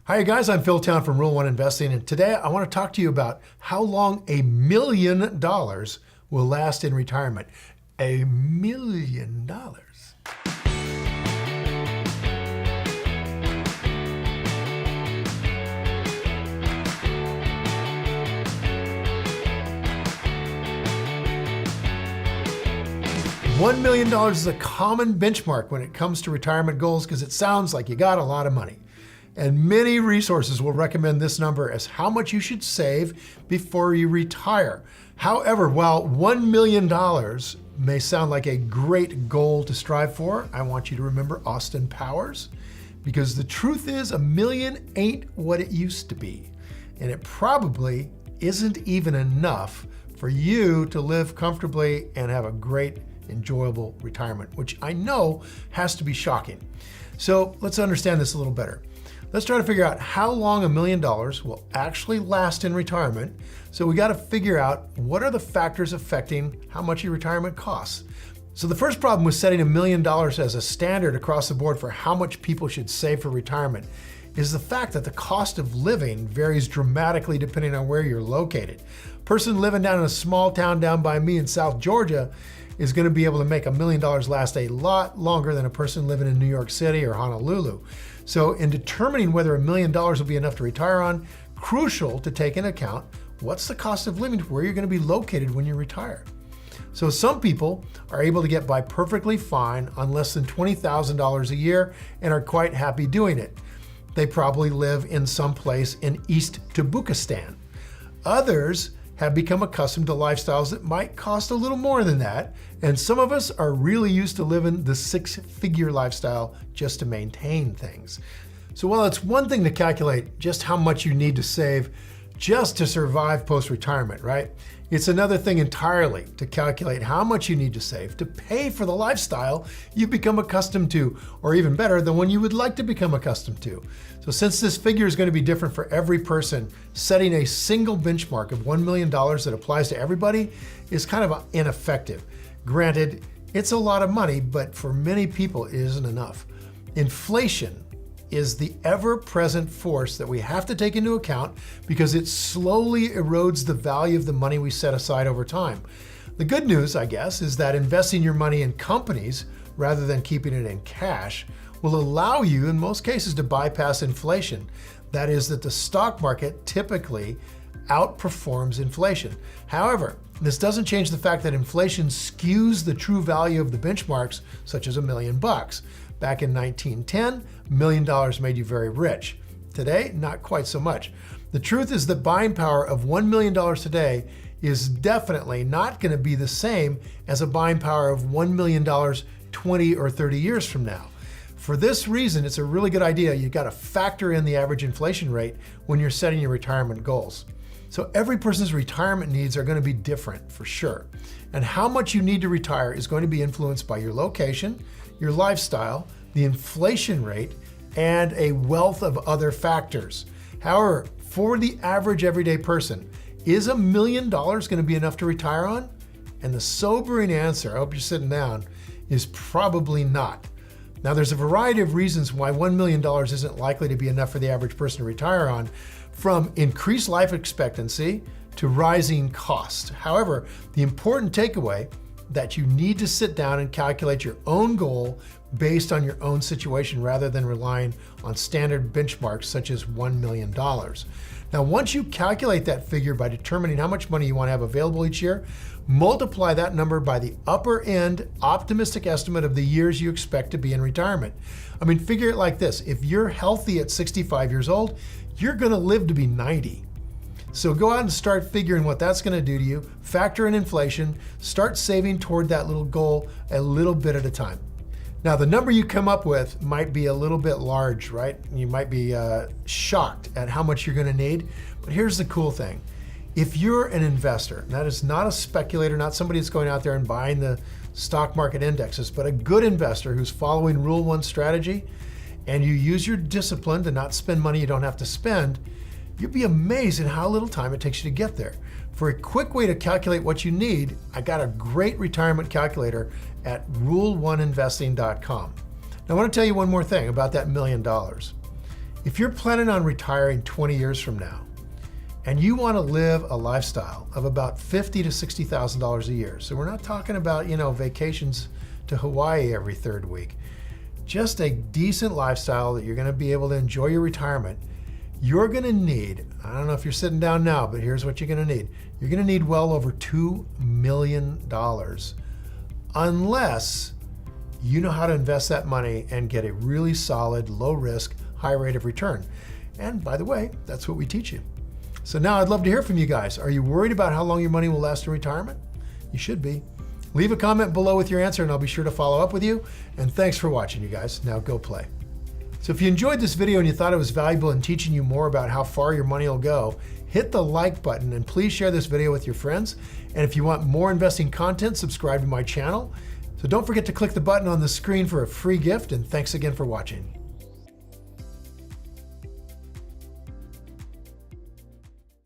Hi guys, I'm Phil Town from Rule One Investing, and today I want to talk to you about how long $1 million will last in retirement. $1 million. $1 million is a common benchmark when it comes to retirement goals because it sounds like you got a lot of money. And many resources will recommend this number as how much you should save before you retire. However, while $1 million may sound like a great goal to strive for, I want you to remember Austin Powers, because the truth is $1 million ain't what it used to be. And it probably isn't even enough for you to live comfortably and have a great, enjoyable retirement, which I know has to be shocking. So let's understand this a little better. Let's try to figure out how long $1 million will actually last in retirement. So we got to figure out what are the factors affecting how much your retirement costs. So the first problem with setting $1 million as a standard across the board for how much people should save for retirement is the fact that the cost of living varies dramatically depending on where you're located. A person living down in a small town down by me in South Georgia is going to be able to make $1 million last a lot longer than a person living in New York City or Honolulu. So in determining whether $1 million will be enough to retire on, crucial to take into account what's the cost of living where you're going to be located when you retire. So some people are able to get by perfectly fine on less than $20,000 a year and are quite happy doing it. They probably live in some place in East Tajikistan. Others have become accustomed to lifestyles that might cost a little more than that, and some of us are really used to living the six-figure lifestyle just to maintain things. So while it's one thing to calculate just how much you need to save just to survive post-retirement, right? It's another thing entirely to calculate how much you need to save to pay for the lifestyle you've become accustomed to, or even better, the one you would like to become accustomed to. So since this figure is going to be different for every person, setting a single benchmark of $1 million that applies to everybody is kind of ineffective. Granted, it's a lot of money, but for many people it isn't enough. Inflation is the ever-present force that we have to take into account because it slowly erodes the value of the money we set aside over time. The good news, I guess, is that investing your money in companies rather than keeping it in cash will allow you, in most cases, to bypass inflation. That is, that the stock market typically outperforms inflation. However, this doesn't change the fact that inflation skews the true value of the benchmarks, such as $1 million. Back in 1910, $1 million made you very rich. Today, not quite so much. The truth is that buying power of $1 million today is definitely not going to be the same as a buying power of $1 million 20 or 30 years from now. For this reason, it's a really good idea. You've got to factor in the average inflation rate when you're setting your retirement goals. So every person's retirement needs are going to be different for sure. And how much you need to retire is going to be influenced by your location, your lifestyle, the inflation rate, and a wealth of other factors. However, for the average everyday person, is $1 million going to be enough to retire on? And the sobering answer, I hope you're sitting down, is probably not. Now, there's a variety of reasons why $1 million isn't likely to be enough for the average person to retire on, from increased life expectancy to rising costs. However, the important takeaway that you need to sit down and calculate your own goal based on your own situation rather than relying on standard benchmarks such as $1 million. Now, once you calculate that figure by determining how much money you want to have available each year, multiply that number by the upper end optimistic estimate of the years you expect to be in retirement. I mean, figure it like this. If you're healthy at 65 years old, you're going to live to be 90. So go out and start figuring what that's going to do to you, factor in inflation, start saving toward that little goal a little bit at a time. Now, the number you come up with might be a little bit large, right? You might be shocked at how much you're going to need, but here's the cool thing. If you're an investor, and that is not a speculator, not somebody that's going out there and buying the stock market indexes, but a good investor who's following Rule One strategy, and you use your discipline to not spend money you don't have to spend, you'd be amazed at how little time it takes you to get there. For a quick way to calculate what you need, I got a great retirement calculator at rule1investing.com. Now, I want to tell you one more thing about that $1 million. If you're planning on retiring 20 years from now, and you want to live a lifestyle of about $50,000 to $60,000 a year, so we're not talking about, vacations to Hawaii every third week, just a decent lifestyle that you're going to be able to enjoy your retirement, you're going to need, I don't know if you're sitting down now, but here's what you're going to need. You're going to need well over $2 million, unless you know how to invest that money and get a really solid, low risk, high rate of return. And by the way, that's what we teach you. So now I'd love to hear from you guys. Are you worried about how long your money will last in retirement? You should be. Leave a comment below with your answer and I'll be sure to follow up with you. And thanks for watching, you guys. Now go play. So if you enjoyed this video and you thought it was valuable in teaching you more about how far your money will go, hit the like button and please share this video with your friends. And if you want more investing content, subscribe to my channel. So don't forget to click the button on the screen for a free gift, and thanks again for watching.